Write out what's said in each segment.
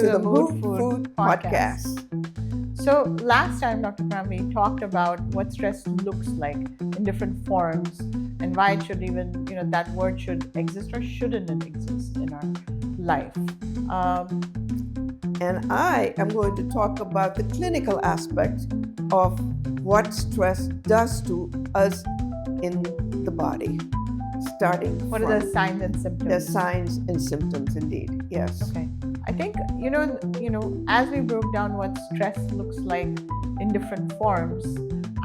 to the Mood Food Podcast. So last time, Dr. Pramila, we talked about what stress looks like in different forms and why it should even, that word should exist or shouldn't it exist in our life. And I am going to talk about the clinical aspect of what stress does to us in the body. Starting What are the signs and symptoms? The signs and symptoms, indeed. Yes. Okay. I think as we broke down what stress looks like in different forms,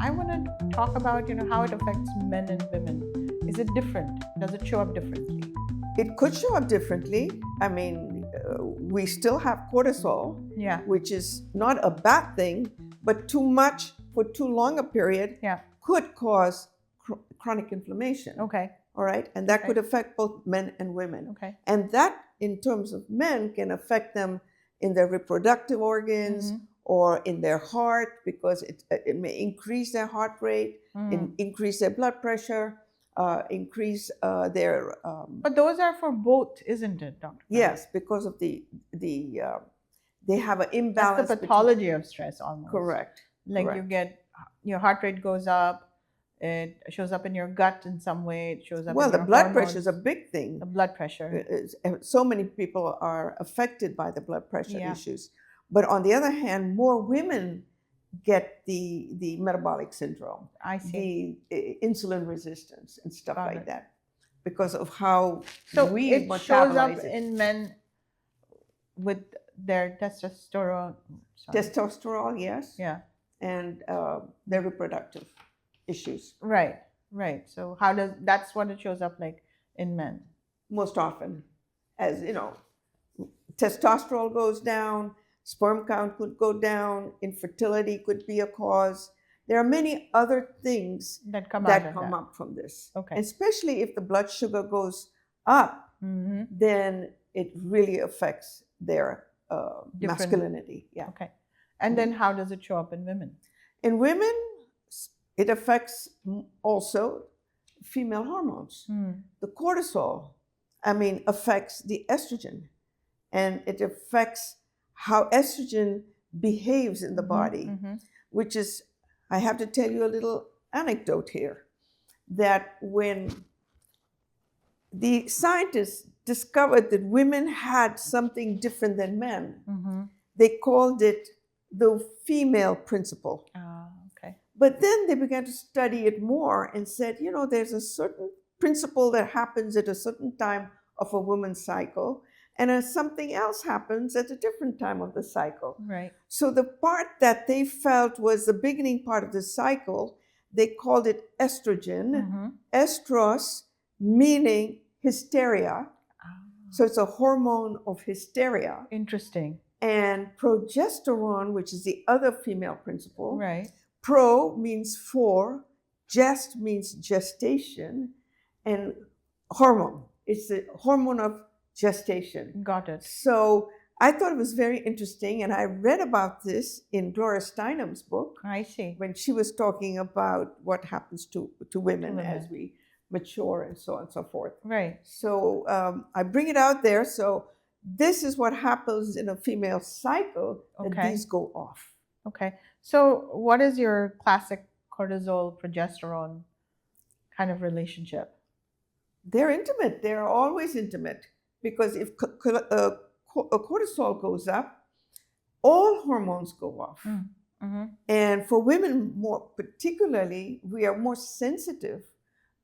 I want to talk about how it affects men and women. Is it different? Does it show up differently? It could show up differently. I mean, we still have cortisol, which is not a bad thing, but too much for too long a period could cause chronic inflammation. Okay. All right. And that could affect both men and women. Okay. And that, in terms of men, can affect them in their reproductive organs or in their heart, because it may increase their heart rate, increase their blood pressure, increase their. But those are for both, isn't it, Doctor? Yes, because of the they have an imbalance. That's the pathology of stress, almost. Correct. Like you get your heart rate goes up. It shows up in your gut in some way. It shows up. Well, in the your blood hormones. pressure is a big thing. The blood pressure. So many people are affected by the blood pressure issues. But on the other hand, more women get the metabolic syndrome. I see. The insulin resistance and stuff like that, because of how we it metabolize shows up it. in men with their testosterone. Testosterone, yes. Yeah. And their reproductive issues. Right. So that's what it shows up like in men? Most often, as testosterone goes down, sperm count could go down, infertility could be a cause. There are many other things that come up from this. Okay. Especially if the blood sugar goes up, then it really affects their masculinity. Yeah. Okay. And then how does it show up in women? In women, it affects also female hormones. The cortisol, affects the estrogen, and it affects how estrogen behaves in the body, which is, I have to tell you a little anecdote here, that when the scientists discovered that women had something different than men, they called it the female principle. Okay. But then they began to study it more and said, there's a certain principle that happens at a certain time of a woman's cycle, and something else happens at a different time of the cycle. Right. So the part that they felt was the beginning part of the cycle, they called it estrogen. Estros meaning hysteria. So it's a hormone of hysteria. Interesting. And progesterone, which is the other female principle. Right. Pro means for, gest means gestation, and hormone. It's the hormone of gestation. Got it. So I thought it was very interesting, and I read about this in Gloria Steinem's book. I see. When she was talking about what happens to women as we mature and so on and so forth. Right. So I bring it out there. So this is what happens in a female cycle, and these go off. Okay. So what is your classic cortisol, progesterone kind of relationship? They're intimate. They're always intimate, because if cortisol goes up, all hormones go off. And for women more particularly, we are more sensitive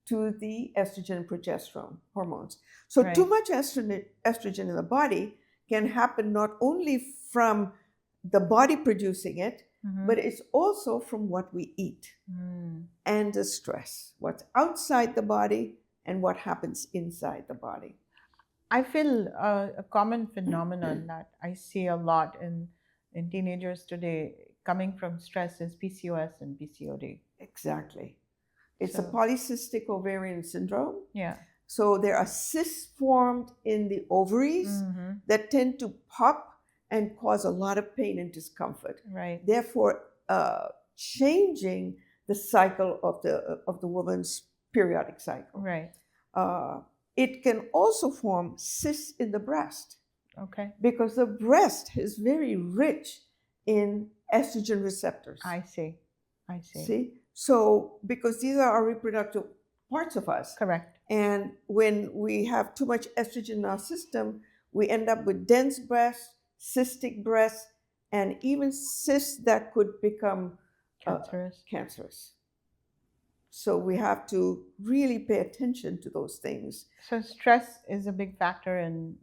to the estrogen and progesterone hormones. So too much estrogen in the body can happen not only from the body producing it, but it's also from what we eat and the stress, what's outside the body and what happens inside the body. I feel a common phenomenon that I see a lot in teenagers today coming from stress is PCOS and PCOD. Exactly. It's a polycystic ovarian syndrome. Yeah. So there are cysts formed in the ovaries that tend to pop and cause a lot of pain and discomfort. Right. Therefore, changing the cycle of the woman's periodic cycle. Right. It can also form cysts in the breast. Okay. because the breast is very rich in estrogen receptors. I see. See? So, because these are our reproductive parts of us. Correct. And when we have too much estrogen in our system, we end up with dense breasts, cystic breasts, and even cysts that could become cancerous. So we have to really pay attention to those things. So stress is a big factor in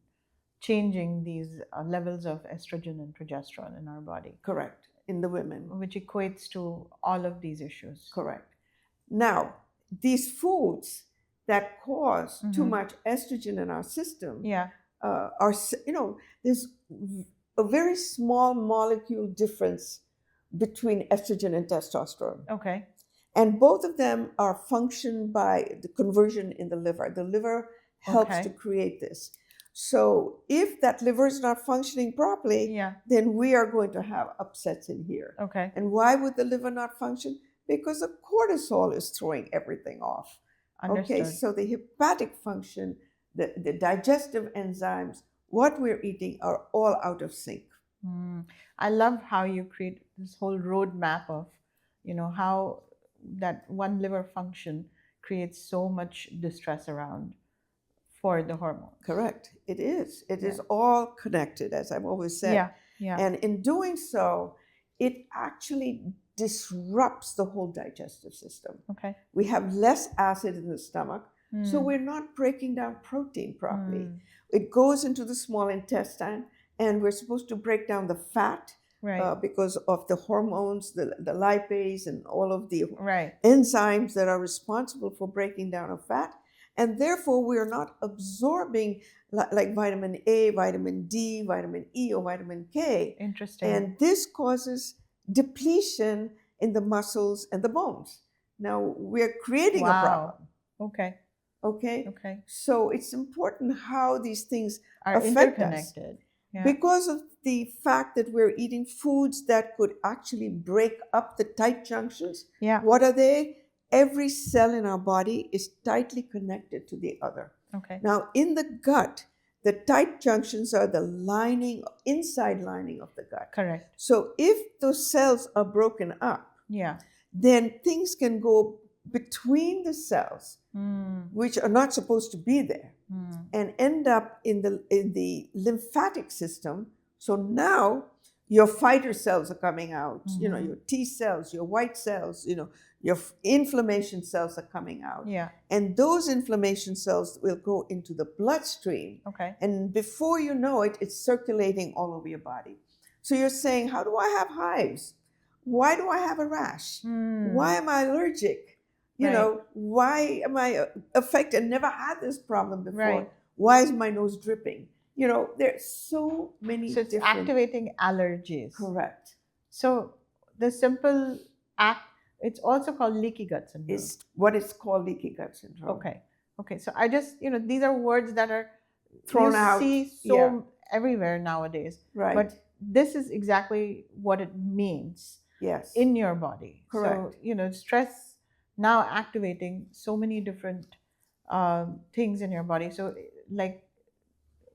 changing these levels of estrogen and progesterone in our body. Correct. In the women. Which equates to all of these issues. Correct. Now, these foods that cause too much estrogen in our system are, there's a very small molecule difference between estrogen and testosterone. Okay. And both of them are functioned by the conversion in the liver. The liver helps to create this. So if that liver is not functioning properly, then we are going to have upsets in here. Okay. And why would the liver not function? Because the cortisol is throwing everything off. Understood. Okay, so the hepatic function, the digestive enzymes, what we're eating are all out of sync. I love how you create this whole roadmap of, how that one liver function creates so much distress around for the hormones. Correct. It is. It is all connected, as I've always said. Yeah. And in doing so, it actually disrupts the whole digestive system. Okay. We have less acid in the stomach, so we're not breaking down protein properly. It goes into the small intestine, and we're supposed to break down the fat. Right. Because of the hormones, the lipase, and all of the right. enzymes that are responsible for breaking down of fat. And therefore, we are not absorbing like vitamin A, vitamin D, vitamin E, or vitamin K. Interesting. And this causes depletion in the muscles and the bones. Now, we're creating a problem. Okay. Okay? Okay. So it's important how these things are affect interconnected. us. Because of the fact that we're eating foods that could actually break up the tight junctions. What are they? Every cell in our body is tightly connected to the other. Okay. Now, in the gut, the tight junctions are the lining, inside lining of the gut. Correct. So if those cells are broken up, then things can go between the cells, which are not supposed to be there, and end up in the lymphatic system. So now your fighter cells are coming out, your T cells, your white cells, your inflammation cells are coming out. And those inflammation cells will go into the bloodstream. Okay. And before you know it, it's circulating all over your body. So you're saying, how do I have hives? Why do I have a rash? Why am I allergic? Why am I affected? Never had this problem before. Right. Why is my nose dripping? There's so many So it's activating allergies. Correct. So the simple act, it's also called leaky gut syndrome. It's what is called leaky gut syndrome. Okay. So I just, these are words that are thrown out. You see so everywhere nowadays. Right. But this is exactly what it means. Yes. In your body. Correct. So, stress now activating so many different things in your body. So like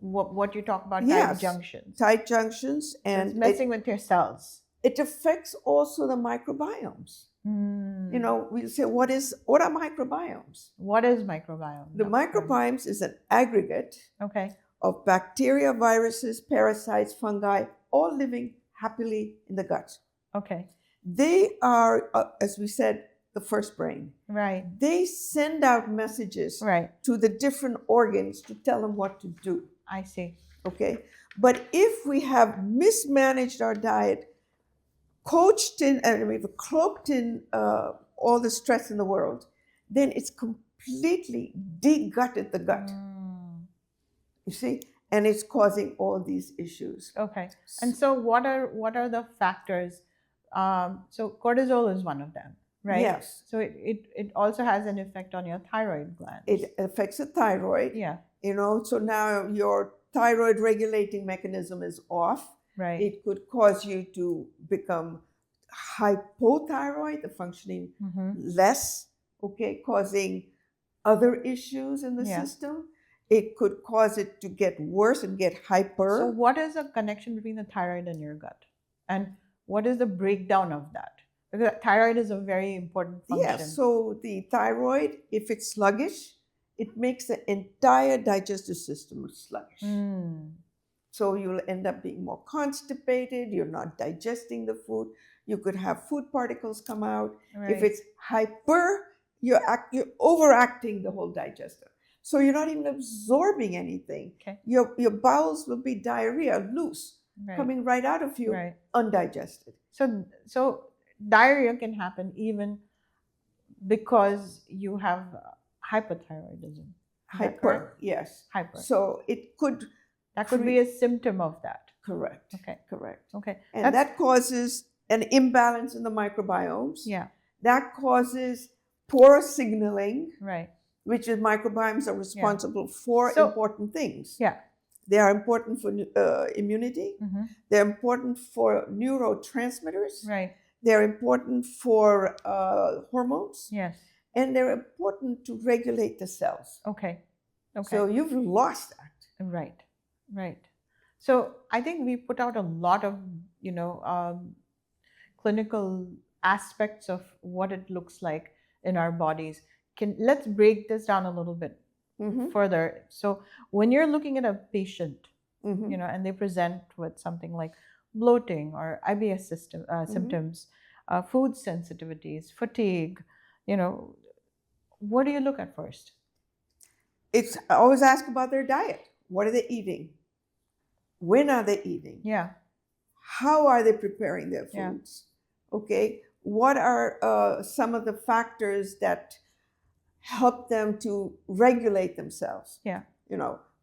what you talk about, tight junctions. Tight junctions. And it's messing with your cells. It affects also the microbiomes. We'll say, what are microbiomes? What is microbiome? The microbiomes is an aggregate of bacteria, viruses, parasites, fungi, all living happily in the gut. Okay. They are, as we said, the first brain. Right. They send out messages to the different organs to tell them what to do. I see. Okay. But if we have mismanaged our diet, coached in, and we've cloaked in all the stress in the world, then it's completely de-gutted the gut. You see? And it's causing all these issues. Okay. And so what are the factors? So cortisol is one of them, right? Yes. So it also has an effect on your thyroid gland. It affects the thyroid. So now your thyroid regulating mechanism is off. Right. It could cause you to become hypothyroid, the functioning less, causing other issues in the system. It could cause it to get worse and get hyper. So what is the connection between the thyroid and your gut? And what is the breakdown of that? Because thyroid is a very important function. Yes, so the thyroid, if it's sluggish, it makes the entire digestive system sluggish. So you'll end up being more constipated, you're not digesting the food, you could have food particles come out. Right. If it's hyper, you're overacting the whole digestive. So you're not even absorbing anything. Okay. Your bowels will be diarrhea, loose, Right. coming right out of you, Right. undigested. So diarrhea can happen even because you have hypothyroidism. Hyper, yes. Hyper. So it could. That could be a symptom of that. Correct. Okay. Correct. Okay. And that causes an imbalance in the microbiomes. Yeah. That causes poor signaling, Right. which is microbiomes are responsible for important things. Yeah. They are important for immunity. Mm-hmm. They're important for neurotransmitters. Right. They're important for hormones. Yes. And they're important to regulate the cells. Okay. Okay. So you've lost that. Right. Right. So I think we put out a lot of, clinical aspects of what it looks like in our bodies. Let's break this down a little bit further. So when you're looking at a patient, and they present with something like bloating or IBS symptoms, food sensitivities, fatigue, what do you look at first? I always ask about their diet. What are they eating? When are they eating? Yeah. How are they preparing their foods? Yeah. Okay. What are some of the factors that help them to regulate themselves? Yeah.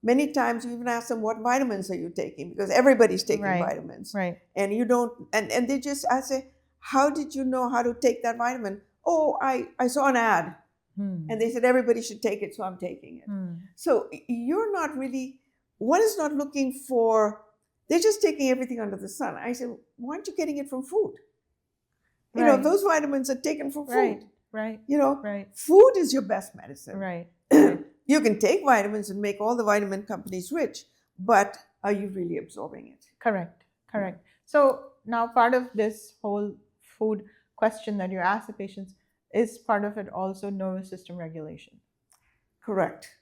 Many times you even ask them, what vitamins are you taking? Because everybody's taking vitamins. Right. And you don't, and I say, how did you know how to take that vitamin? Oh, I saw an ad. And they said everybody should take it, so I'm taking it. So you're not really, one is not looking for, they're just taking everything under the sun. I said, why aren't you getting it from food? Right. Those vitamins are taken from food. Right. Right. Food is your best medicine. Right. You can take vitamins and make all the vitamin companies rich, but are you really absorbing it? Correct. So now part of this whole food question that you ask the patients, is part of it also nervous system regulation? Correct.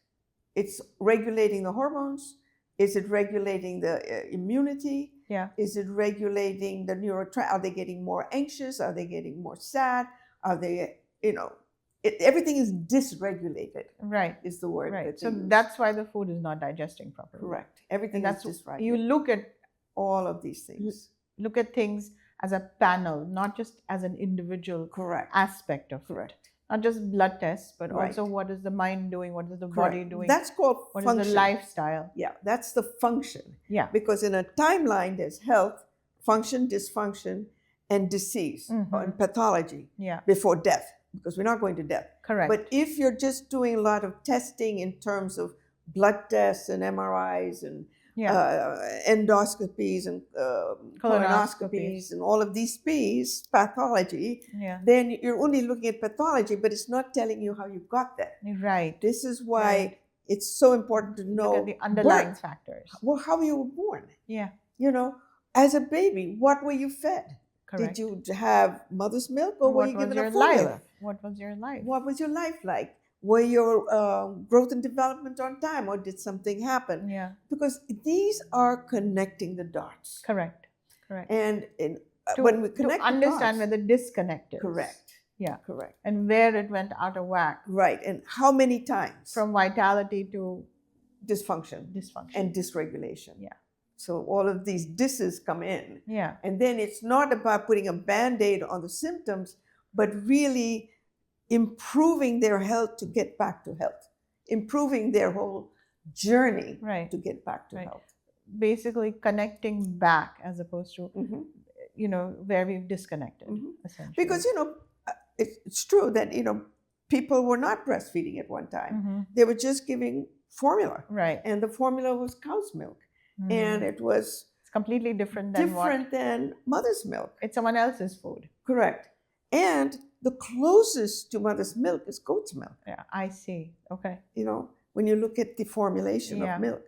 It's regulating the hormones. Is it regulating the immunity? Yeah. Is it regulating the are they getting more anxious? Are they getting more sad? Are they, everything is dysregulated. Right. Is the word. Right. So that's why the food is not digesting properly. Correct. Everything is dysregulated. You look at all of these things. Look at things as a panel, not just as an individual aspect of it. Not just blood tests, but also what is the mind doing, what is the body doing. That's called function. What is the lifestyle? Yeah, that's the function. Yeah. Because in a timeline, there's health, function, dysfunction, and disease, and pathology before death, because we're not going to death. Correct. But if you're just doing a lot of testing in terms of blood tests and MRIs and endoscopies and colonoscopies and all of these P's, pathology, then you're only looking at pathology, but it's not telling you how you got there. Right. This is why it's so important to know look at the underlying factors. Well, how you were born. Yeah. As a baby, what were you fed? Correct. Did you have mother's milk or were you given a formula? What was your life? What was your life like? Were your growth and development on time, or did something happen? Yeah. Because these are connecting the dots. Correct. And when we connect to understand where the disconnect is. Correct. Yeah. Correct. And where it went out of whack. Right. And how many times? From vitality to dysfunction. And dysregulation. Yeah. So all of these disses come in. Yeah. And then it's not about putting a Band-Aid on the symptoms, but really improving their health to get back to health. Improving their whole journey to get back to health. Basically connecting back as opposed to, where we've disconnected. Essentially. Because, it's true that, people were not breastfeeding at one time. They were just giving formula. Right. And the formula was cow's milk. And it's completely different than mother's milk. It's someone else's food. Correct. And the closest to mother's milk is goat's milk. Yeah, I see. Okay. when you look at the formulation Yeah. of milk.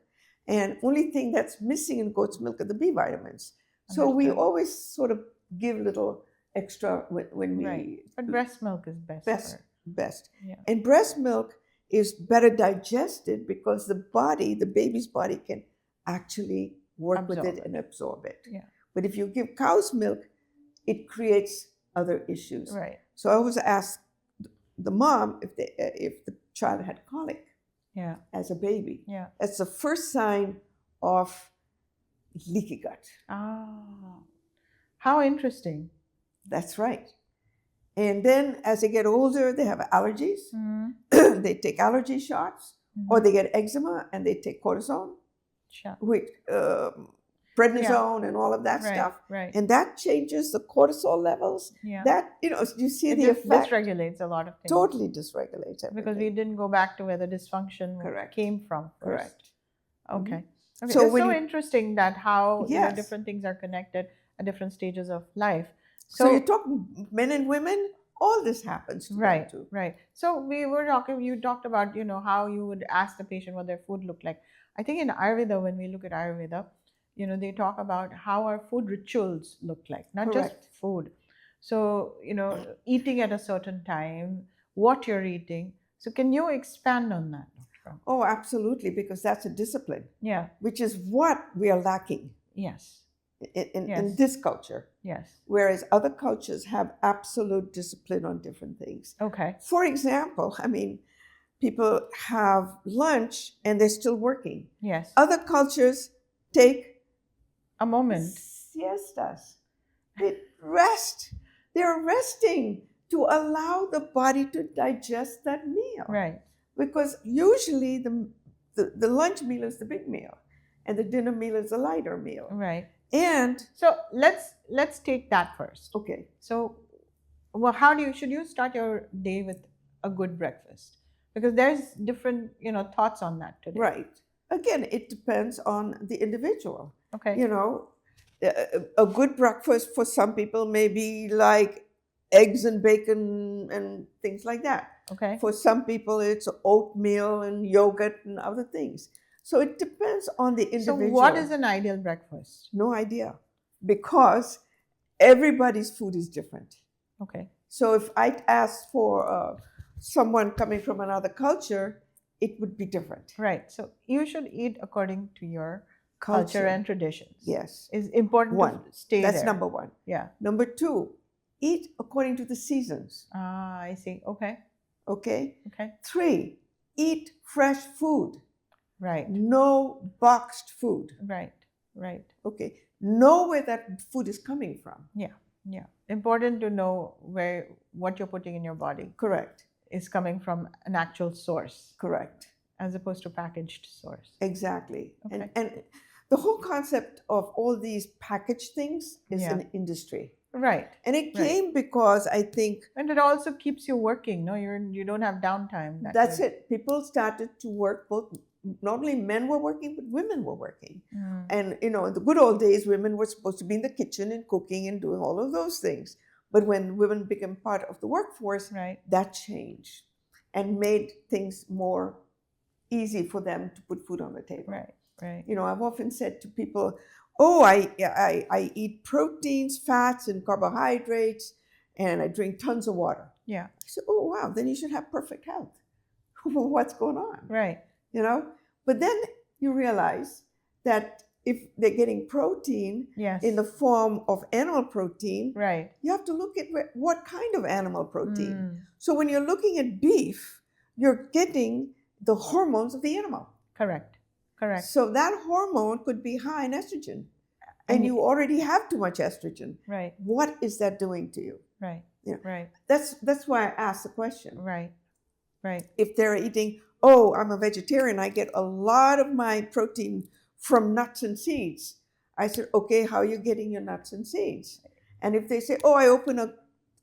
And only thing that's missing in goat's milk are the B vitamins. So we Understood. always sort of give little extra when we Right. But breast milk is best. best For, best. yeah. And breast milk is better digested because the baby's body can actually work with Absorb it it. and absorb it. Yeah. But if you give cow's milk, it creates other issues. Right. So I always ask the mom if the child had colic Yeah. as a baby. Yeah. That's the first sign of leaky gut. Ah. How interesting. That's right. And then as they get older, they have allergies. Mm-hmm. They take allergy shots, or they get eczema and they take cortisone, Sure. with prednisone and all of that Right. stuff. Right. And that changes the cortisol levels. Yeah. That, you see It the effect. dysregulates a lot of things. Totally dysregulates everything. Because we didn't go back to where the dysfunction Correct. came from first. Correct. Okay. Okay. So It's when so you- interesting that how Yes. different things are connected at different stages of life. So you're talking men and women, all this happens to them Right, too. right. So we were talking, you talked about, how you would ask the patient what their food looked like. I think in Ayurveda, when we look at Ayurveda, they talk about how our food rituals look like, not Correct. just food. So, eating at a certain time, what you're eating. So can you expand on that, Dr. Ram? Oh, absolutely, because that's a discipline, Yeah, which is what we are lacking yes, in Yes. this culture. yes. Whereas other cultures have absolute discipline on different things. Okay, For example, people have lunch and they're still working. yes. Other cultures take A moment. siestas. They rest. They're resting to allow the body to digest that meal. Right, Because usually the lunch meal is the big meal and the dinner meal is the lighter meal. right. And So let's take that first. okay, So, well, should you start your day with a good breakfast? Because there's different, thoughts on that today. right. Again, it depends on the individual. Okay. A good breakfast for some people may be like eggs and bacon and things like that. Okay. For some people, it's oatmeal and yogurt and other things. So it depends on the So, individual. what is an ideal breakfast? No idea, because everybody's food is different. Okay. So if I ask for someone coming from another culture, it would be different. Right. So, you should eat according to your culture and traditions. Yes, It's important One. to stay that's there. number one. Yeah. Number two, eat according to the seasons. Ah, I see. Okay. Okay. Okay. Three, eat fresh food. Right. No boxed food. Right. Right. Okay. Know where that food is coming from. Yeah. Important to know what you're putting in your body Correct. is coming from an actual source Correct. as opposed to packaged source. Exactly. Okay. And the whole concept of all these packaged things is Yeah. an industry. Right. And it Right. came because I think And it also keeps you working. No, you don't have downtime. that's it. People started to work both. Not only men were working, but women were working. Mm. And in the good old days, women were supposed to be in the kitchen and cooking and doing all of those things. But when women became part of the workforce, Right. that changed and made things more easy for them to put food on the table. Right. Right. I've often said to people, "Oh, I eat proteins, fats, and carbohydrates, and I drink tons of water." Yeah. I said, "Oh, wow, then you should have perfect health." What's going on? Right. But then you realize that if they're getting protein Yes. in the form of animal protein, Right. you have to look at what kind of animal protein. Mm. So when you're looking at beef, you're getting the hormones of the animal. Correct. Correct. So that hormone could be high in estrogen, And and you already have too much estrogen. Right. What is that doing to you? Right. Yeah. Right. That's why I asked the question. Right. Right. If they're eating, "Oh, I'm a vegetarian, I get a lot of my protein from nuts and seeds." I said, "Okay, how are you getting your nuts and seeds?" And if they say, "Oh, I open a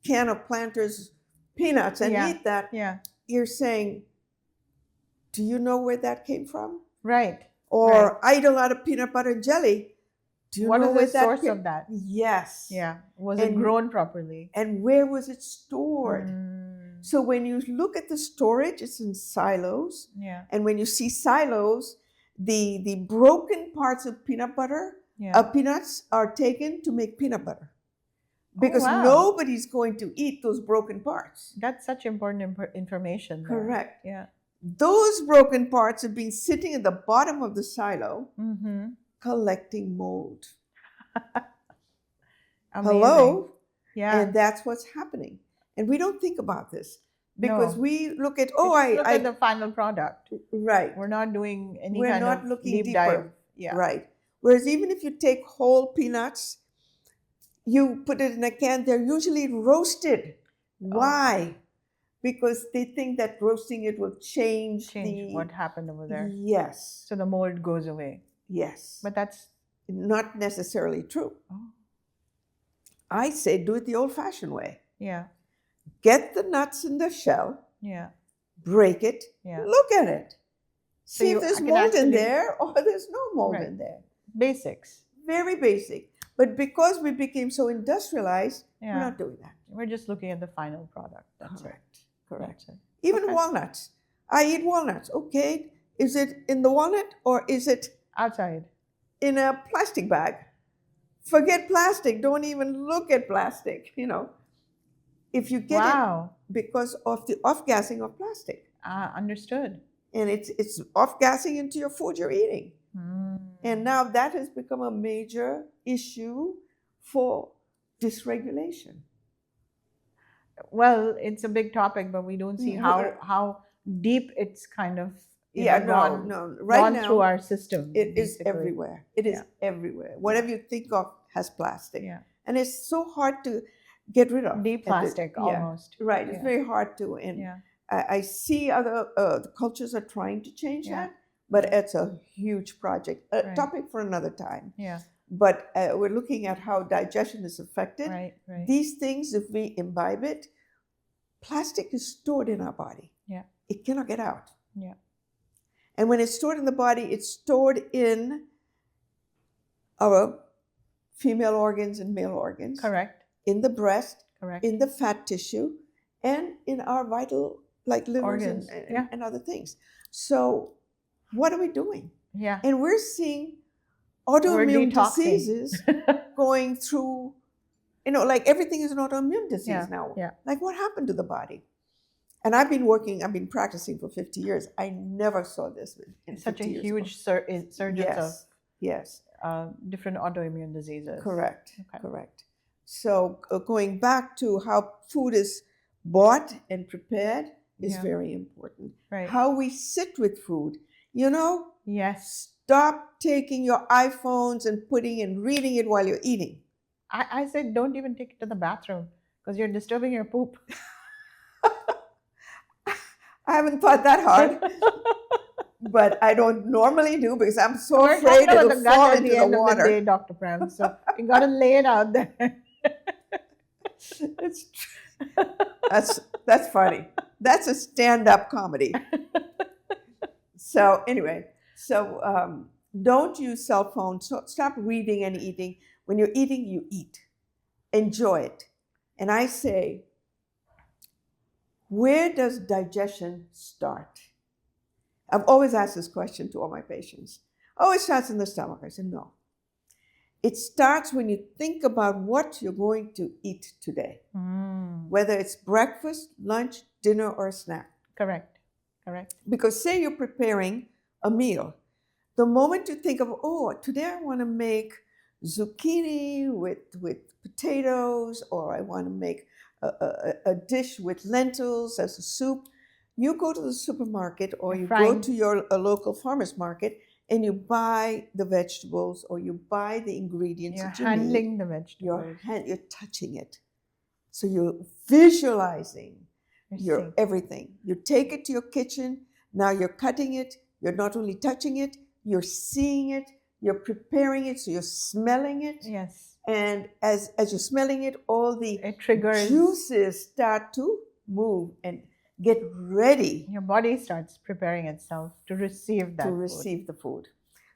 can of Planters peanuts and Yeah. eat that," Yeah. you're saying, "Do you know where that came from?" Right. Or, Right. "I eat a lot of peanut butter and jelly." Do you What know is where the that source came? of that? Yes. Yeah. Was it And- grown properly? And where was it stored? Mm. So when you look at the storage, it's in silos. Yeah. And when you see silos, the broken parts of peanut butter, peanuts are taken to make peanut butter. Because nobody's going to eat those broken parts. That's such important information. Correct. Yeah. Those broken parts have been sitting at the bottom of the silo, collecting mold. Hello? Yeah. And that's what's happening. And we don't think about this because we look at, look at the final product. Right. We're not doing any We're kind not of looking deep deeper. dive. Yeah. Right. Whereas even if you take whole peanuts, you put it in a can, they're usually roasted. Why? Because they think that roasting it will change what happened over there. Yes. So the mold goes away. Yes. But that's not necessarily true. I say do it the old-fashioned way. Yeah. Get the nuts in the shell. Yeah. Break it. Yeah. Look at it. See if there's mold in there or there's no mold Right. in there. Basics. Very basic. But because we became so industrialized, Yeah. we're not doing that. We're just looking at the final product. That's Correct. it. Correct. That's it. Even walnuts. I eat walnuts. Okay. Is it in the walnut or is it outside in a plastic bag? Forget plastic. Don't even look at plastic. You know, if you get it because of the off-gassing of plastic. Understood. And it's off-gassing into your food you're eating. And now that has become a major issue for dysregulation. Well, it's a big topic, but we don't see how deep it's kind of Right gone now through our system. It is everywhere. It is everywhere. Whatever you think of has plastic. Yeah. And it's so hard to get rid of. De-plastic almost. Right. It's very hard to. And I see other cultures are trying to change that, but it's a huge project. A topic for another time. Yeah. But we're looking at how digestion is affected. Right. These things, if we imbibe it, plastic is stored in our body. Yeah. It cannot get out. Yeah. And when it's stored in the body, it's stored in our female organs and male organs. Correct. In the breast. Correct. In the fat tissue, and in our vital, like livers and other things. So what are we doing? Yeah. And we're seeing autoimmune diseases going through, like everything is an autoimmune disease now. Yeah. Like what happened to the body? And I've been practicing for 50 years. I never saw this in such a huge surge of different autoimmune diseases. Correct. Okay. Correct. So going back to how food is bought and prepared is very important. Right. How we sit with food. Yes. Stop taking your iPhones and reading it while you're eating. I said don't even take it to the bathroom because you're disturbing your poop. I haven't thought that hard, but I don't normally do because I'm so afraid it'll fall into the water. Of the day, Dr. Pram, so you got to lay it out there. That's funny. That's a stand-up comedy. So anyway, don't use cell phones. So stop reading and eating. When you're eating, you eat. Enjoy it. And I say, where does digestion start? I've always asked this question to all my patients. Oh, it starts in the stomach. I said, no. It starts when you think about what you're going to eat today, whether it's breakfast, lunch, dinner, or a snack. Correct. Because say you're preparing a meal. The moment you think of, today I want to make zucchini with potatoes, or I want to make a dish with lentils as a soup, you go to the supermarket or you go to your local farmer's market and you buy the vegetables or you buy the ingredients that you need. You're handling the vegetables. You're touching it. So you're visualizing your everything. You take it to your kitchen. Now you're cutting it. You're not only touching it, you're seeing it. You're preparing it. So you're smelling it. Yes. And as you're smelling it, all the triggers. Juices start to move and get ready. Your body starts preparing itself to receive that receive the food.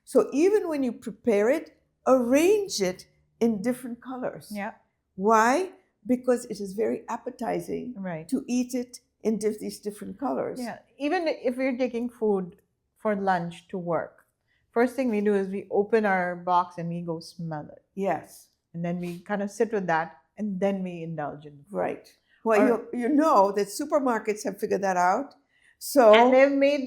So even when you prepare it, arrange it in different colors. Yeah. Why? Because it is very appetizing to eat it in these different colors. Yeah. Even if we're taking food for lunch to work, first thing we do is we open our box and we go smell it. Yes. And then we kind of sit with that and then we indulge in food. Right. Well, you know that supermarkets have figured that out. So and they've made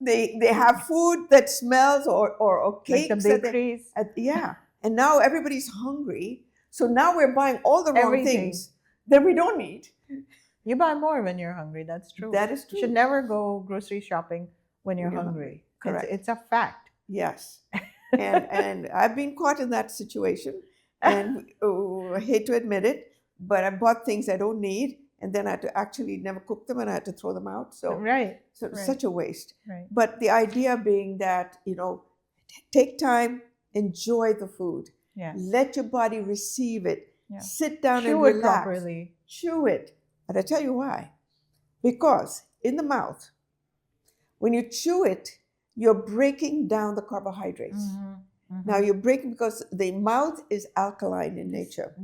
they have food that smells or cakes. like the bakeries. Yeah. And now everybody's hungry. So now we're buying all the wrong Everything. things that we don't need. You buy more when you're hungry. That's true. That is true. You should never go grocery shopping when you're hungry. Correct. It's a fact. Yes. And I've been caught in that situation. And I hate to admit it, but I bought things I don't need. And then I had to actually never cook them and I had to throw them out. So, right. Such a waste. Right. But the idea being that, take time, enjoy the food. Yeah. Let your body receive it. Yeah. Sit down and Chew relax. it properly. Chew it. And I tell you why. Because in the mouth, when you chew it, you're breaking down the carbohydrates. Now you're breaking because the mouth is alkaline in nature.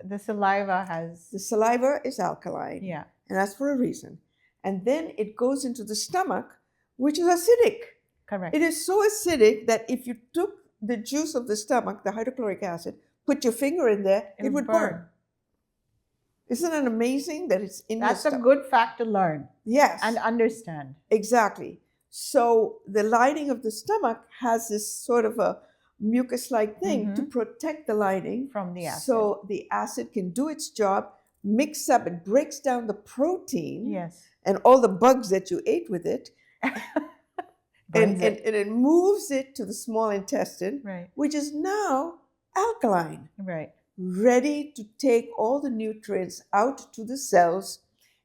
The saliva has... The saliva is alkaline. Yeah. And that's for a reason. And then it goes into the stomach, which is acidic. Correct. It is so acidic that if you took the juice of the stomach, the hydrochloric acid, put your finger in there, it would burn. Isn't it amazing that it's in your stomach? That's a good fact to learn. Yes. And understand. Exactly. So the lining of the stomach has this sort of a mucus-like thing to protect the lining from the acid. So the acid can do its job, mix up, it breaks down the protein and all the bugs that you ate with it, and it moves it to the small intestine, which is now alkaline, ready to take all the nutrients out to the cells,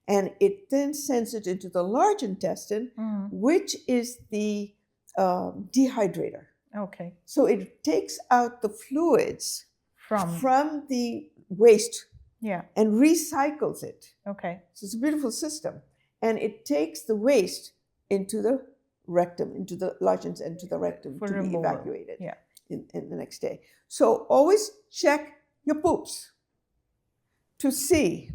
and it then sends it into the large intestine, which is the dehydrator. Okay. So it takes out the fluids from the waste and recycles it. Okay. So it's a beautiful system. And it takes the waste into the rectum, into the large intestine, into the rectum to be evacuated in the next day. So always check your poops to see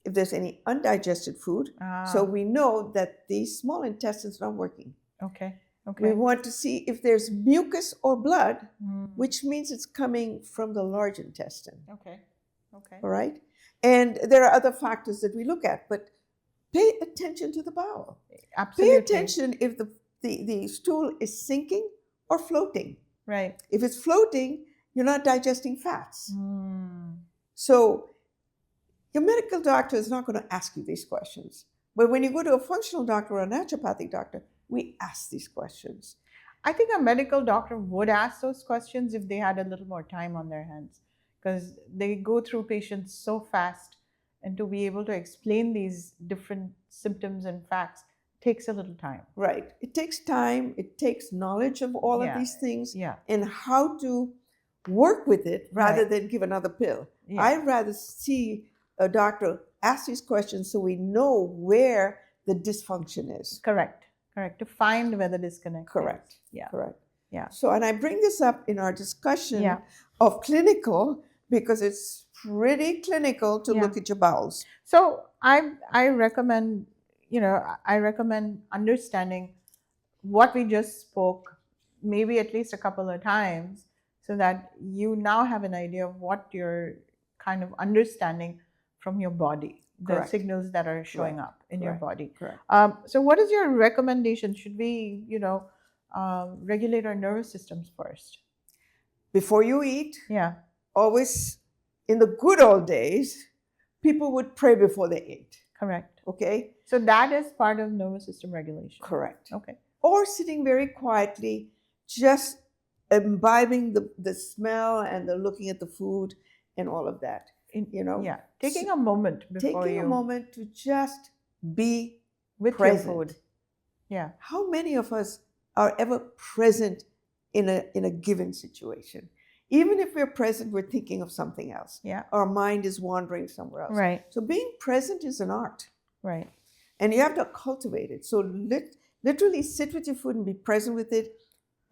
if there's any undigested food. So we know that the small intestine's not working. Okay. We want to see if there's mucus or blood, which means it's coming from the large intestine. Okay. All right? And there are other factors that we look at, but pay attention to the bowel. Absolutely. Pay attention if the stool is sinking or floating. Right. If it's floating, you're not digesting fats. So your medical doctor is not going to ask you these questions. But when you go to a functional doctor or a naturopathic doctor, we ask these questions. I think a medical doctor would ask those questions if they had a little more time on their hands, because they go through patients so fast, and to be able to explain these different symptoms and facts takes a little time. Right. It takes time. It takes knowledge of all of these things and how to work with it rather than give another pill. I'd rather see a doctor ask these questions so we know where the dysfunction is. Correct. To find where the disconnect Correct. is. Yeah. Correct. Yeah. So, and I bring this up in our discussion of clinical because it's pretty clinical to look at your bowels. So I recommend, understanding what we just spoke, maybe at least a couple of times, so that you now have an idea of what you're kind of understanding from your body. The signals that are showing up in your body. Correct. So what is your recommendation? Should we, regulate our nervous systems first? Before you eat, Yeah. always in the good old days, people would pray before they ate. Correct. Okay? So that is part of nervous system regulation. Correct. Okay. Or sitting very quietly, just imbibing the smell and the looking at the food and all of that. Yeah. Taking a moment before taking a moment to just be with present. your food. Yeah. How many of us are ever present in a given situation? Even if we're present, we're thinking of something else. Yeah. Our mind is wandering somewhere else. Right. So being present is an art. Right. And you have to cultivate it. So literally sit with your food and be present with it.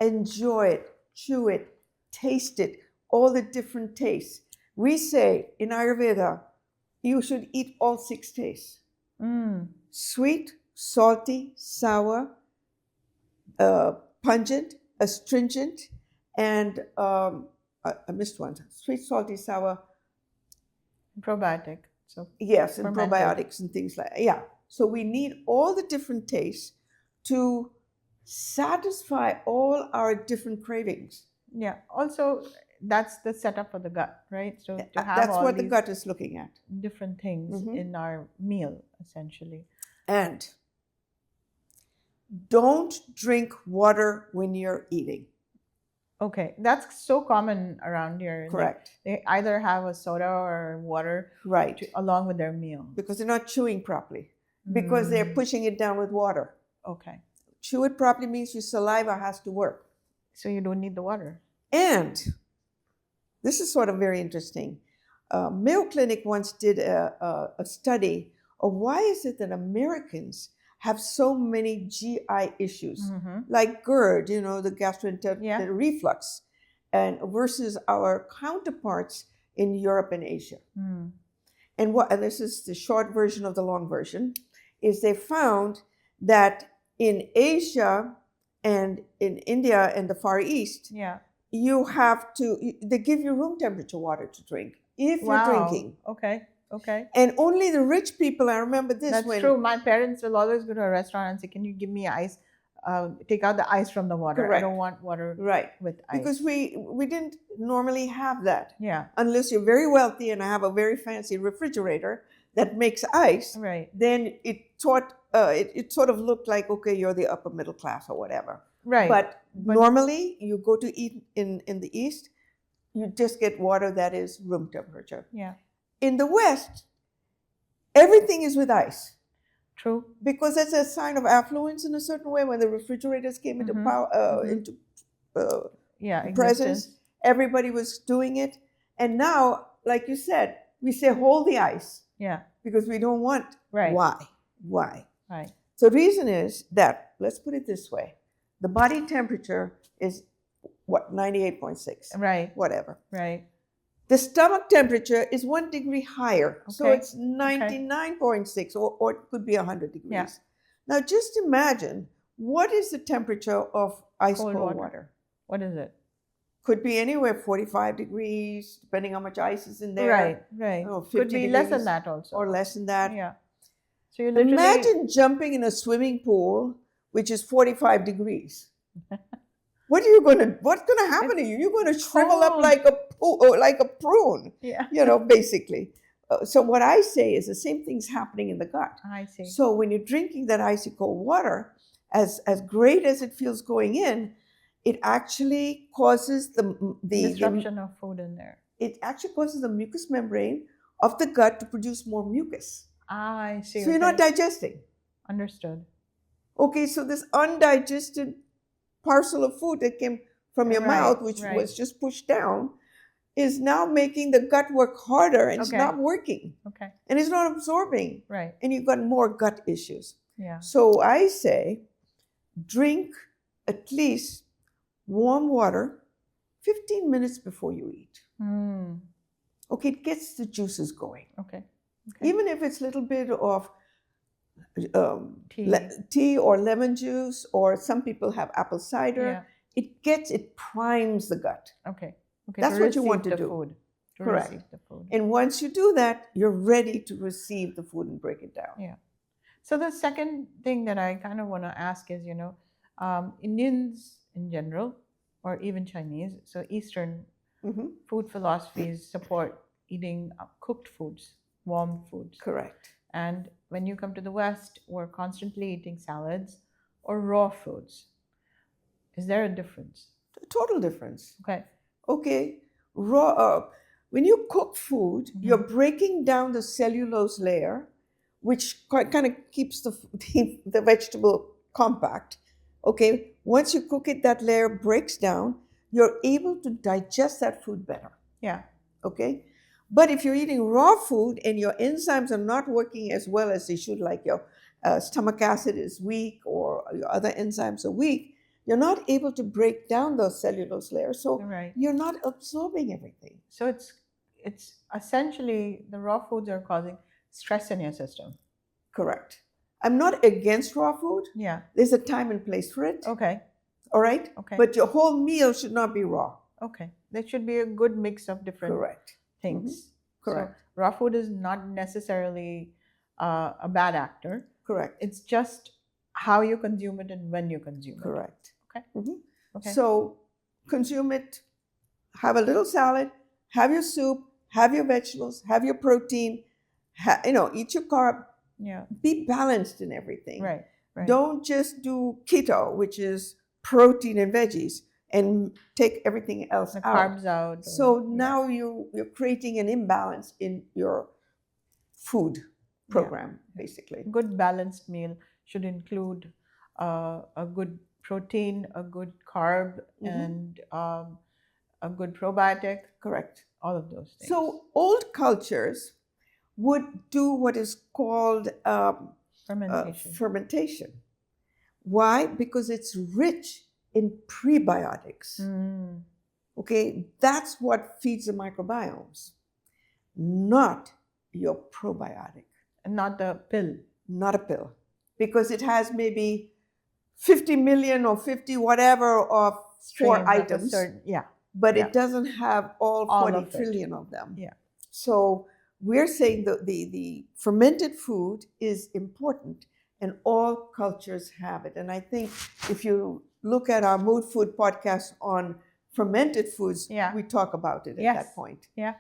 Enjoy it, chew it, taste it, all the different tastes. We say in Ayurveda, you should eat all 6 tastes. sweet, salty, sour, pungent, astringent, and I missed one. Sweet, salty, sour. Probiotic. So Yes, and fermented. probiotics and things like that. Yeah. So we need all the different tastes to satisfy all our different cravings. Yeah. Also, that's the setup for the gut, right? So to have That's all what the these gut is looking at. different things Mhm. in our meal, essentially. And don't drink water when you're eating. Okay, that's so common around here. Like, Correct. they either have a soda or water Right. along with their meal. Because they're not chewing properly. Because they're pushing it down with water. Okay. Chew it properly means your saliva has to work. So you don't need the water. And this is sort of very interesting. Mayo Clinic once did a study of why is it that Americans have so many GI issues, like GERD, the gastrointestinal reflux, and versus our counterparts in Europe and Asia. And this is the short version of the long version, is they found that in Asia and in India and the Far East, they give you room temperature water to drink if you're drinking. Okay. And only the rich people, I remember this. That's true. My parents will always go to a restaurant and say, "Can you give me ice? Take out the ice from the water. Correct. I don't want water with ice." Because we didn't normally have that. Yeah. Unless you're very wealthy and have a very fancy refrigerator that makes ice. Right. Then it sort of looked like, okay, you're the upper middle class or whatever. Right. But normally you go to eat in the East, you just get water that is room temperature. Yeah. In the West, everything is with ice. True. Because that's a sign of affluence in a certain way. When the refrigerators came into presence, everybody was doing it. And now, like you said, we say hold the ice. Yeah. Because we don't want. Right. Why? Right. So the reason is that, let's put it this way, the body temperature is 98.6. Right. Whatever. Right. The stomach temperature is 1 degree higher. Okay. So it's 99.6 or it could be 100 degrees. Yeah. Now just imagine, what is the temperature of ice cold water? What is it? Could be anywhere 45 degrees, depending how much ice is in there. Right. Could be less than that also. Or less than that. Yeah. So you literally imagine jumping in a swimming pool, which is 45 degrees. What's going to happen to you? You're going to shrivel up like a prune. Yeah. Basically. So what I say is the same thing's happening in the gut. I see. So when you're drinking that icy cold water, as great as it feels going in, it actually causes the disruption of food in there. It actually causes the mucous membrane of the gut to produce more mucus. I see. So you're not digesting. Understood. Okay, so this undigested parcel of food that came from your mouth, which was just pushed down, is now making the gut work harder, and it's not working. Okay. And it's not absorbing. Right. And you've got more gut issues. Yeah. So I say, drink at least warm water 15 minutes before you eat. Okay, it gets the juices going. Okay. Even if it's a little bit of tea or lemon juice, or some people have apple cider, it primes the gut. Okay. That's what you want to do. Food. Correct. Receive the food. And once you do that, you're ready to receive the food and break it down. Yeah. So the second thing that I kind of want to ask is, Indians in general, or even Chinese, so Eastern food philosophies support eating cooked foods, warm foods. Correct. And when you come to the West, we're constantly eating salads or raw foods. Is there a difference? A total difference. Okay. Raw. When you cook food, you're breaking down the cellulose layer, which kind of keeps the vegetable compact. Okay. Once you cook it, that layer breaks down. You're able to digest that food better. Yeah. Okay. But if you're eating raw food and your enzymes are not working as well as they should, like your stomach acid is weak or your other enzymes are weak, you're not able to break down those cellulose layers. So you're not absorbing everything. So it's essentially the raw foods are causing stress in your system. Correct. I'm not against raw food. Yeah. There's a time and place for it. Okay. All right. Okay. But your whole meal should not be raw. Okay. There should be a good mix of different Correct. things. Correct. So raw food is not necessarily a bad actor. Correct. It's just how you consume it and when you consume Correct. it. Okay. Mhm. Okay. So consume it. Have a little salad. Have your soup. Have your vegetables. Have your protein. Eat your carb. Yeah. Be balanced in everything. Right. Right. Don't just do keto, which is protein and veggies, and take everything else The out. carbs out. So now you're creating an imbalance in your food program, basically. Good balanced meal should include a good protein, a good carb, and a good probiotic. Correct. All of those things. So old cultures would do what is called fermentation. Why? Because it's rich in prebiotics. Okay, that's what feeds the microbiomes, not your probiotic. And not the pill. Not a pill. Because it has maybe 50 million or 50 whatever of four items. But it doesn't have all 40 trillion of them. Yeah. So we're saying that the fermented food is important, and all cultures have it. And I think if you look at our Mood Food podcast on fermented foods, we talk about it at that point. Yeah.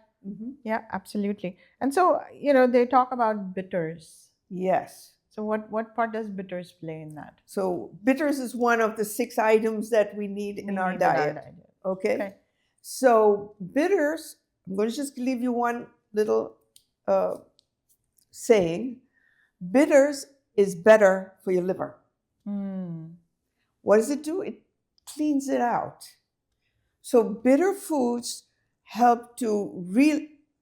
Yeah, absolutely. And so, they talk about bitters. Yes. So what part does bitters play in that? So bitters is one of the 6 items that we need in our diet. Okay? So bitters, I'm going to just leave you one little saying. Bitters is better for your liver. What does it do? It cleans it out. So bitter foods help to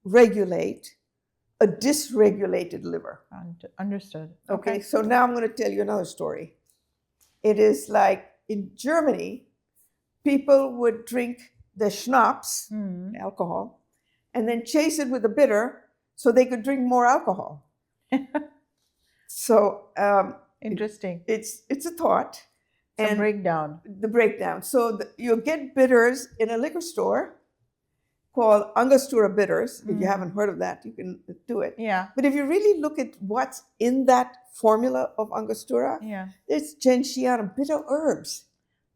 regulate a dysregulated liver. Understood. Okay, so now I'm going to tell you another story. It is like in Germany, people would drink the schnapps, alcohol, and then chase it with a bitter so they could drink more alcohol. So interesting. It's a thought. And breakdown. The breakdown. So you'll get bitters in a liquor store called Angostura bitters. If you haven't heard of that, you can do it. Yeah. But if you really look at what's in that formula of Angostura, it's gentiana, bitter herbs.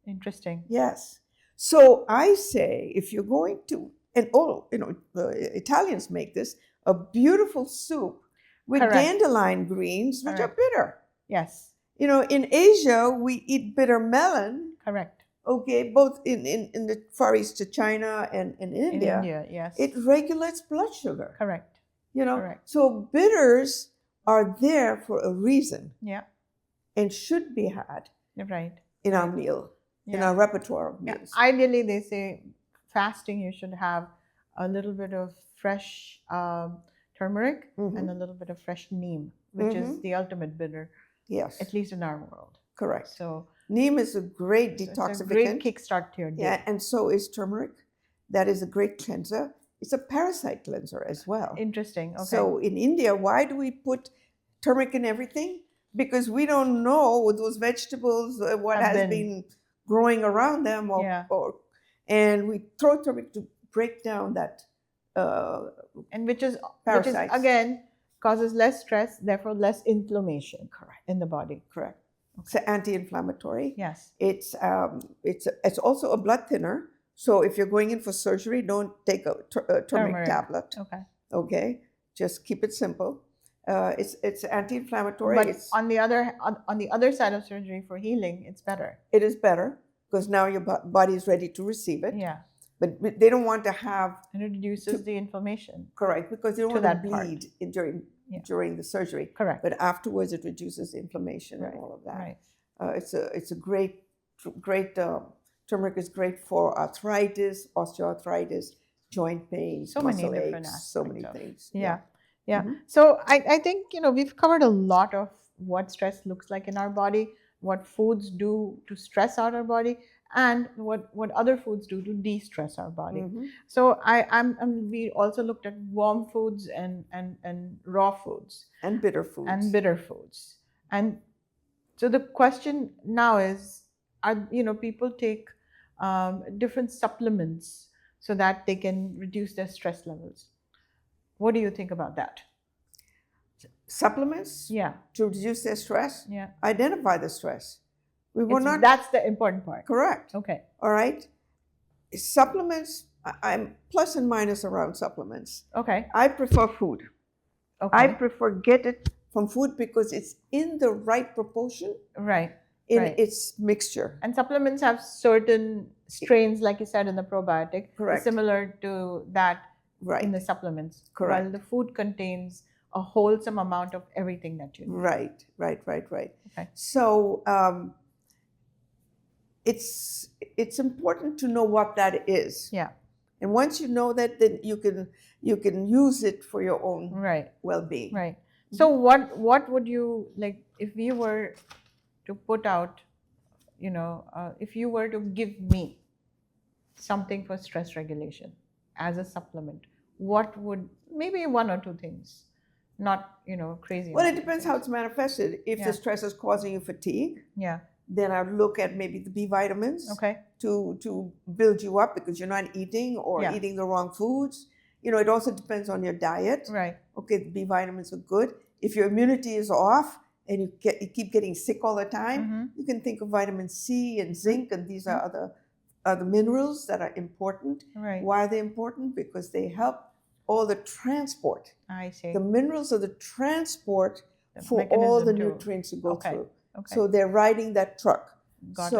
Interesting. Yes. So I say, if you're going to, and the Italians make this, a beautiful soup with dandelion greens, which are bitter. Yes. In Asia, we eat bitter melon. Correct. Okay, both in the Far East to China and in India. In India, yes. It regulates blood sugar. Correct. Correct. So bitters are there for a reason. Yeah. And should be had. In our meal, in our repertoire of meals. Ideally, they say fasting, you should have a little bit of fresh turmeric and a little bit of fresh neem, which is the ultimate bitter. Yes. At least in our world. Correct. So neem is a great detoxifiant. It's a great kickstart to your day. Yeah, and so is turmeric. That is a great cleanser. It's a parasite cleanser as well. Interesting. Okay. So in India, why do we put turmeric in everything? Because we don't know those vegetables, what has been growing around them, and we throw turmeric to break down that and which is parasites. Again causes less stress, therefore less inflammation. Correct. In the body. Correct. It's anti-inflammatory. Yes. It's also a blood thinner. So if you're going in for surgery, don't take a turmeric tablet. Okay. Okay. Just keep it simple. It's anti-inflammatory. But on the other side of surgery for healing, it's better. It is better because now your body is ready to receive it. Yeah. But they don't want to have. And it reduces the inflammation. Correct, because they don't want to bleed during the surgery. Correct. But afterwards, it reduces the inflammation and all of that. Right. It's a great. Turmeric is great for arthritis, osteoarthritis, joint pain, muscle aches, so many things. Yeah. So I think we've covered a lot of what stress looks like in our body, what foods do to stress out our body, and what other foods do to de-stress our body. So we also looked at warm foods and raw foods and bitter foods. And so the question now is, are people take different supplements so that they can reduce their stress levels? What do you think about that? Supplements Yeah, to reduce their stress. yeah. Identify the stress. We will not. That's the important part. Correct. Okay. All right. Supplements. I'm plus and minus around supplements. Okay. I prefer food. Okay. I prefer get it from food because it's in the right proportion. Right. In right. its mixture. And supplements have certain strains, like you said, in the probiotic. Correct. Similar to that Right. in the supplements. Correct. While the food contains a wholesome amount of everything that you need. Right. Okay. So it's important to know what that is. Yeah. And once you know that, then you can use it for your own right. well-being. Right. So what would you like if we were to put out, if you were to give me something for stress regulation as a supplement, what would maybe one or two things, not crazy. Well, it depends how it's manifested. If Yeah. the stress is causing you fatigue, Yeah. then I'd look at maybe the B vitamins. Okay. To build you up because you're not eating or Yeah. eating the wrong foods. It also depends on your diet. Right. Okay, the B vitamins are good. If your immunity is off and you keep getting sick all the time, Mm-hmm. you can think of vitamin C and zinc, and these are other minerals that are important. Right. Why are they important? Because they help all the transport. I see. The minerals are the transport The for all the mechanism to- nutrients to go Okay. through. Okay. So they're riding that truck. Got So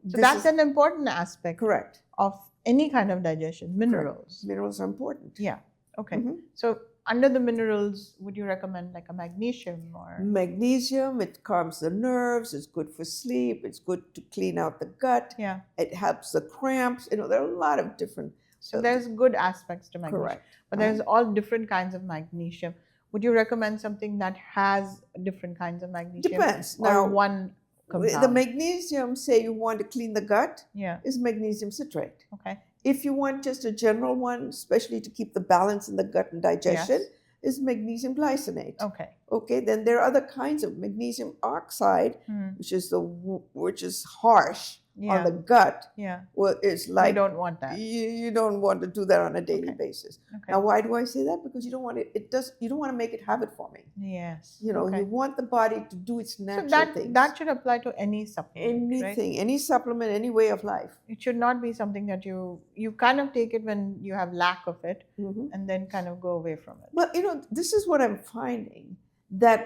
So this that's is an important aspect correct. of any kind of digestion. Minerals. Minerals are important. Yeah. Okay. Mhm. So under the minerals, would you recommend like a magnesium or? Magnesium, it calms the nerves, it's good for sleep, it's good to clean out the gut, Yeah. it helps the cramps. There are a lot of different. So there's good aspects to magnesium. Correct. But there's all different kinds of magnesium. Would you recommend something that has different kinds of magnesium? Depends. Or Now, one compound? the magnesium, say you want to clean the gut, Yeah. is magnesium citrate. Okay. If you want just a general one, especially to keep the balance in the gut and digestion, Yes. is magnesium glycinate. Okay. Okay, then there are other kinds of magnesium oxide, Hmm. which is harsh Yeah. on the gut. Yeah. Well, it's You like don't want that. you don't want to do that on a daily Okay. basis. Okay. Now, why do I say that? Because you don't want you don't want to make it habit forming. Yes. You Okay. want the body to do its So natural things. that should apply to any supplement. Right? Anything, any supplement, any way of life. It should not be something that you kind of take it when you have lack of it Mhm. and then kind of go away from it. But this is what I'm finding, that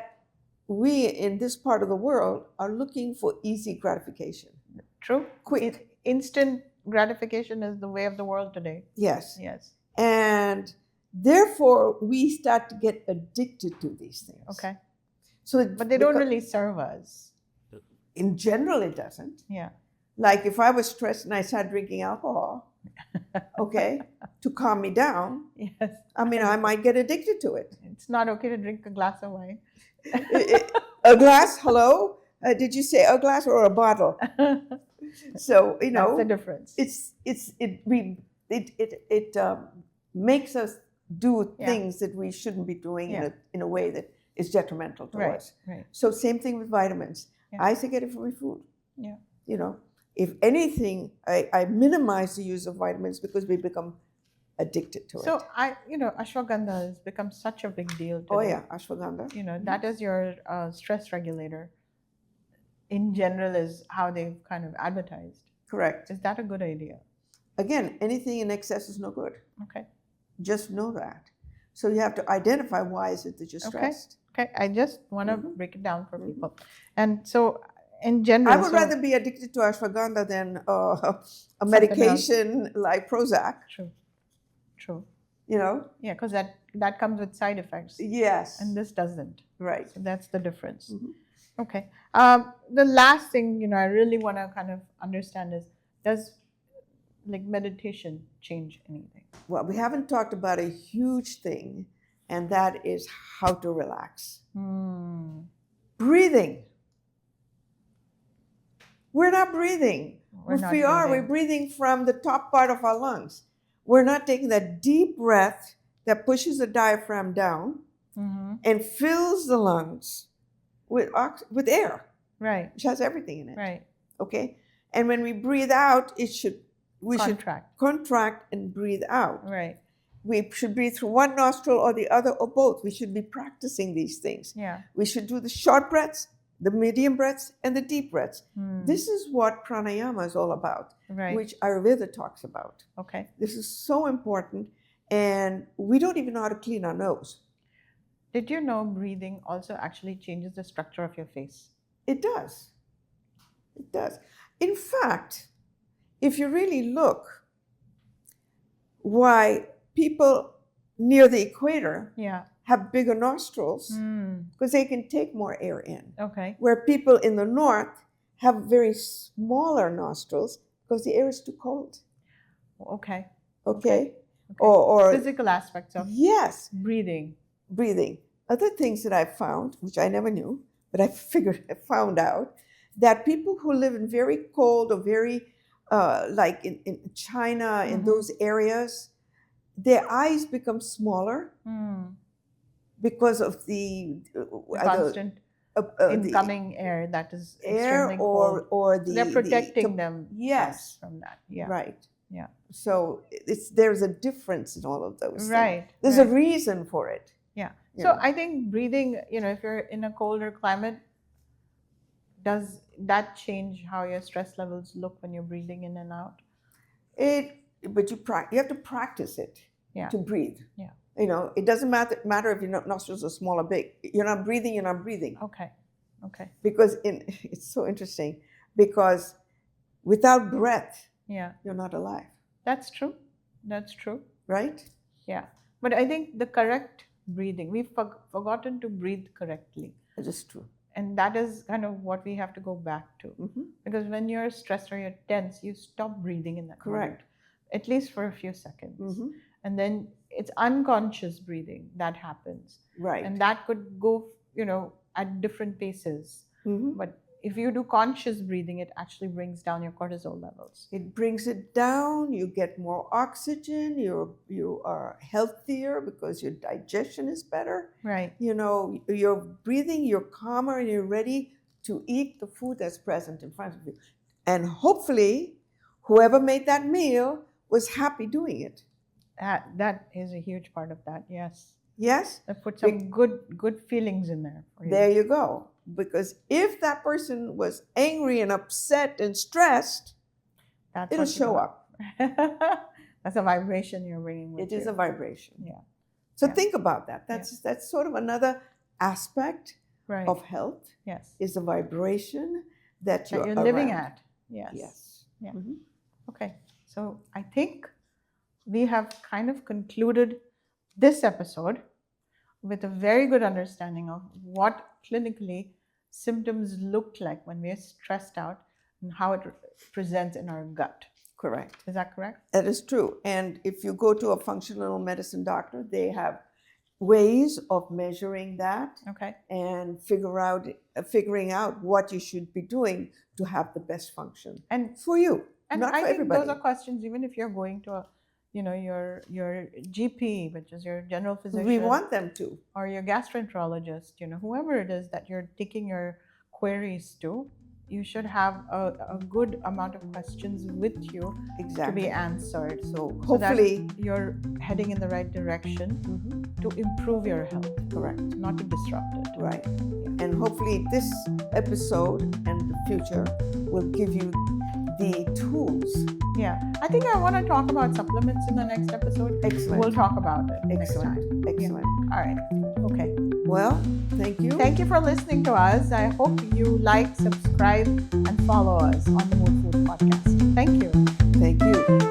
we in this part of the world are looking for easy gratification. True. Quick. Instant gratification is the way of the world today. Yes. Yes. And therefore, we start to get addicted to these things. Okay. So, But they don't really serve us. in general, it doesn't. Yeah. Like if I was stressed and I started drinking alcohol, okay, to calm me down, Yes. I might get addicted to it. It's not okay to drink a glass of wine. A glass, hello? Did you say a glass or a bottle? So, That's the difference. it makes us do Yeah. things that we shouldn't be doing Yeah. in a way that is detrimental to Right. us. Right. So same thing with vitamins. Yeah. I say get it from my food. Yeah. If anything, I minimize the use of vitamins because we become addicted to it. So ashwagandha has become such a big deal today. Oh yeah, ashwagandha. That is your stress regulator. In general, is how they've kind of advertised. Correct. Is that a good idea? Again, anything in excess is no good. Okay. Just know that. So you have to identify why is it that you're Okay. stressed. Okay. I just want to Mhm. break it down for Mhm. people. And so, in general, I would rather be addicted to ashwagandha than a Something medication like Prozac. True. True. Yeah, because that comes with side effects, yes, and this doesn't. right. So that's the difference. Mhm. Okay. The last thing I really want to kind of understand is, does meditation change anything? Well, we haven't talked about a huge thing, and that is how to relax. Breathing. We're not breathing. We're not we're breathing from the top part of our lungs. We're not taking that deep breath that pushes the diaphragm down Mm-hmm. and fills the lungs with air, Right. which has everything in it. Right. Okay, and when we breathe out, we should contract and breathe out. Right. We should breathe through one nostril or the other or both. We should be practicing these things. Yeah. We should do the short breaths, the medium breaths, and the deep breaths. This is what pranayama is all about, Right. which Ayurveda talks about. Okay. This is so important, and we don't even know how to clean our nose. Did you know breathing also actually changes the structure of your face? It does. It does. In fact, if you really look, why people near the equator have bigger nostrils, because they can take more air in. Okay. Where people in the north have very smaller nostrils because the air is too cold. Okay. Okay. Or physical aspects of breathing. Other things that I found, which I never knew, but I found out, that people who live in very cold or very, like in China, in those areas, their eyes become smaller because of the constant incoming air that is air cold. or the they're protecting them from that. Yeah. Right. Yeah. So there's a difference in all of those right. things. There's a reason for it. Yeah. So I think breathing, if you're in a colder climate, does that change how your stress levels look when you're breathing in and out? But you have to practice it to breathe. Yeah. It doesn't matter if your nostrils are small or big. You're not breathing. You're not breathing. Okay. Because it's so interesting. Because without breath, you're not alive. That's true. Right? Yeah. But I think the correct breathing, we've forgotten to breathe correctly. That is true. And that is kind of what we have to go back to. Because when you're stressed or you're tense, you stop breathing in that moment, at least for a few seconds. And then it's unconscious breathing that happens. Right. And that could go, at different paces. But if you do conscious breathing, it actually brings down your cortisol levels. It brings it down. You get more oxygen. You are healthier because your digestion is better. Right. You're breathing, you're calmer, and you're ready to eat the food that's present in front of you. And hopefully, whoever made that meal was happy doing it. That is a huge part of that. Yes. Yes. That put some good feelings in there for you. There you go. Because if that person was angry and upset and stressed, it'll show up. That's a vibration you're bringing with you. It is a vibration. Yeah. So think about that. That's sort of another aspect of health. Yes. Is the vibration that you're living around. at. Yes. Yeah. Okay. So I think we have kind of concluded this episode with a very good understanding of what clinically symptoms look like when we're stressed out and how it presents in our gut. Correct. Is that correct? That is true. And if you go to a functional medicine doctor, they have ways of measuring that and figuring out what you should be doing to have the best function. And for you, and not I for think everybody. Those are questions, even if you're going to a your GP, which is your general physician. We want them to. Or your gastroenterologist, whoever it is that you're taking your queries to, you should have a good amount of questions with you to be answered. So hopefully you're heading in the right direction to improve your health. Correct. Not to disrupt it. Right. And hopefully this episode and the future will give you the tools. Yeah. I think I want to talk about supplements in the next episode. Excellent. We'll talk about it next time. Excellent. Yeah. All right. Okay. Well, thank you. Thank you for listening to us. I hope you like, subscribe, and follow us on the Mood Food Podcast. Thank you. Thank you.